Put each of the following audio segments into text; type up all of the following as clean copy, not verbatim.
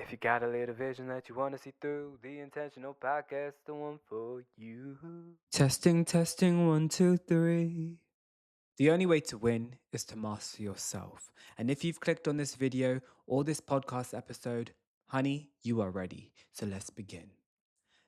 If you got a little vision that you want to see through, the intentional podcast, the one for you. Testing, testing, 1, 2, 3. The only way to win is to master yourself. And if you've clicked on this video or this podcast episode, honey, you are ready. So let's begin.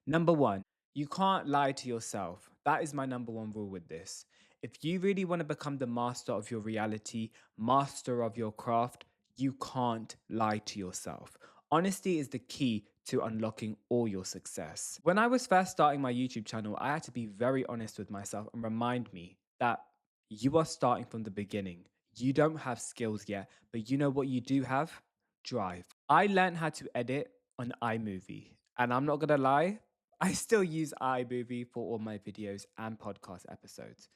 Number one, you can't lie to yourself. That is my number one rule with this. If you really want to become the master of your reality, master of your craft, you can't lie to yourself. Honesty is the key to unlocking all your success. When I was first starting my YouTube channel, I had to be very honest with myself and remind me that you are starting from the beginning. You don't have skills yet, but you know what you do have? Drive. I learned how to edit on iMovie, and I'm not gonna lie, I still use iMovie for all my videos and podcast episodes.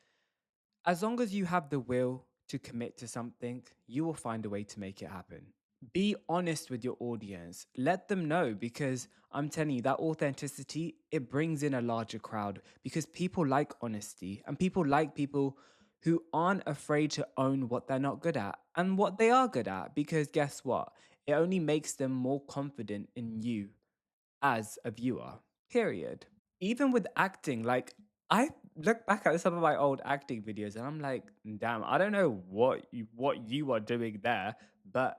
As long as you have the will to commit to something, you will find a way to make it happen. Be honest with your audience. Let them know, because I'm telling you that authenticity, it brings in a larger crowd, because people like honesty and people like people who aren't afraid to own what they're not good at and what they are good at, because guess what? It only makes them more confident in you as a viewer, period. Even with acting, like, I look back at some of my old acting videos and I'm like, damn, I don't know what you are doing there, but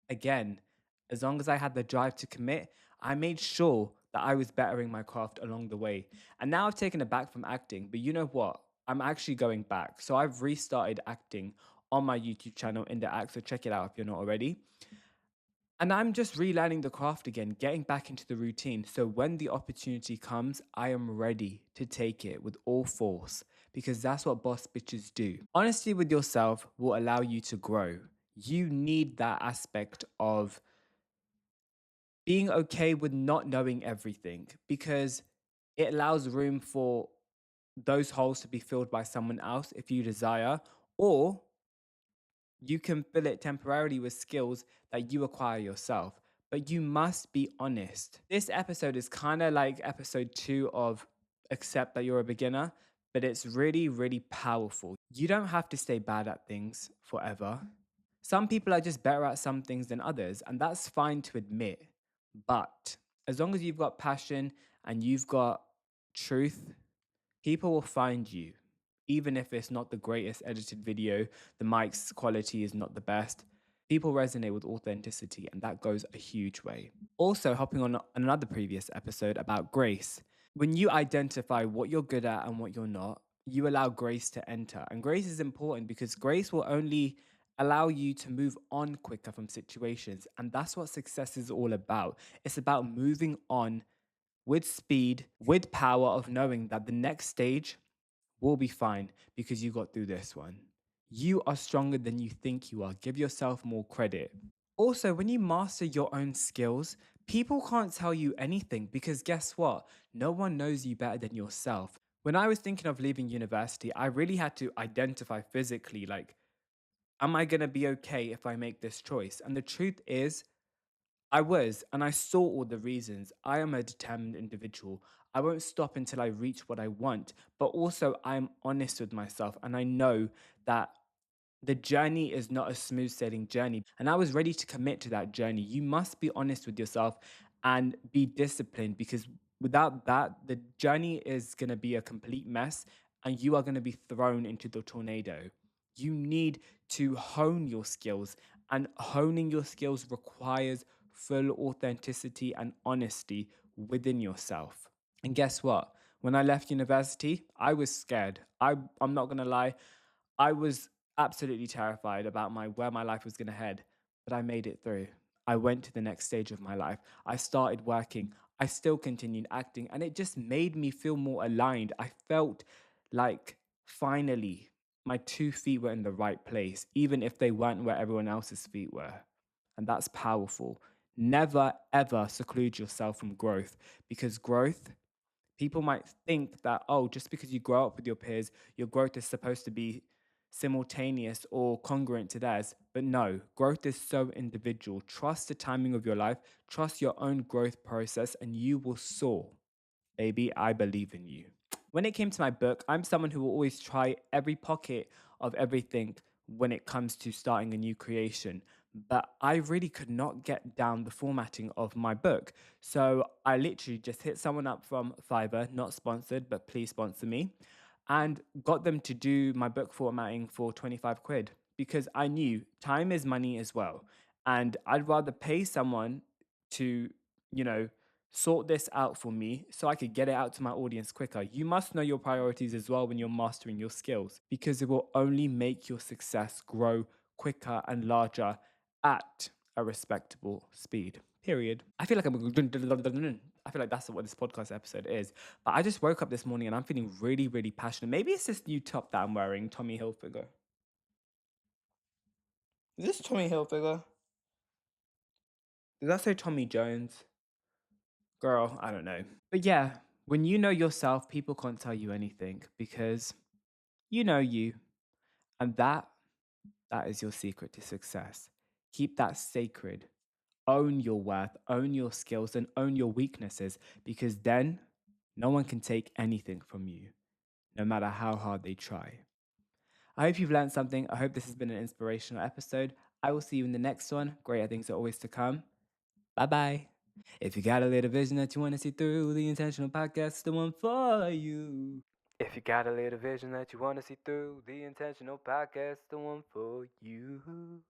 again, as long as I had the drive to commit, I made sure that I was bettering my craft along the way. And now I've taken it back from acting, but you know what? I'm actually going back. So I've restarted acting on my YouTube channel in the act. So check it out if you're not already. And I'm just relearning the craft again, getting back into the routine. So when the opportunity comes, I am ready to take it with all force, because that's what boss bitches do. Honesty with yourself will allow you to grow. You need that aspect of being okay with not knowing everything, because it allows room for those holes to be filled by someone else if you desire, or you can fill it temporarily with skills that you acquire yourself. But you must be honest. This episode is kind of like episode 2 of Accept That You're a Beginner, but it's really, really powerful. You don't have to stay bad at things forever. Some people are just better at some things than others, and that's fine to admit. But as long as you've got passion and you've got truth, people will find you. Even if it's not the greatest edited video, the mic's quality is not the best, people resonate with authenticity, and that goes a huge way. Also, hopping on another previous episode about grace. When you identify what you're good at and what you're not, you allow grace to enter. And grace is important because grace will only allow you to move on quicker from situations. And that's what success is all about. It's about moving on with speed, with power of knowing that the next stage will be fine because you got through this one. You are stronger than you think you are. Give yourself more credit. Also, when you master your own skills, people can't tell you anything, because guess what? No one knows you better than yourself. When I was thinking of leaving university, I really had to identify physically, like, am I going to be okay if I make this choice? And the truth is, I was, and I saw all the reasons. I am a determined individual. I won't stop until I reach what I want, but also I'm honest with myself, and I know that the journey is not a smooth sailing journey. And I was ready to commit to that journey. You must be honest with yourself and be disciplined, because without that, the journey is going to be a complete mess and you are going to be thrown into the tornado. You need to hone your skills, and honing your skills requires full authenticity and honesty within yourself. And guess what? When I left university, I was scared. I'm not going to lie. I was absolutely terrified about where my life was going to head, but I made it through. I went to the next stage of my life. I started working. I still continued acting, and it just made me feel more aligned. I felt like finally my 2 feet were in the right place, even if they weren't where everyone else's feet were. And that's powerful. Never, ever seclude yourself from growth, because growth, people might think that, oh, just because you grow up with your peers, your growth is supposed to be simultaneous or congruent to theirs. But no, growth is so individual. Trust the timing of your life, trust your own growth process, and you will soar. Baby, I believe in you. When it came to my book, I'm someone who will always try every pocket of everything when it comes to starting a new creation. but I really could not get down the formatting of my book. So I literally just hit someone up from Fiverr, not sponsored, but please sponsor me, and got them to do my book formatting for 25 quid because I knew time is money as well. And I'd rather pay someone to, you know, sort this out for me so I could get it out to my audience quicker. You must know your priorities as well when you're mastering your skills because it will only make your success grow quicker and larger at a respectable speed. Period. I feel like I feel like that's what this podcast episode is. But I just woke up this morning and I'm feeling really, really passionate. Maybe it's this new top that I'm wearing, Tommy Hilfiger. Is this Tommy Hilfiger? Did that say Tommy Jones? Girl, I don't know. But yeah, when you know yourself, people can't tell you anything because you know you. And that is your secret to success. Keep that sacred. Own your worth, own your skills, and own your weaknesses because then no one can take anything from you, no matter how hard they try. I hope you've learned something. I hope this has been an inspirational episode. I will see you in the next one. Greater things are always to come. Bye bye. If you got a little vision that you want to see through, the intentional podcast is the one for you. If you got a little vision that you want to see through, the intentional podcast is the one for you.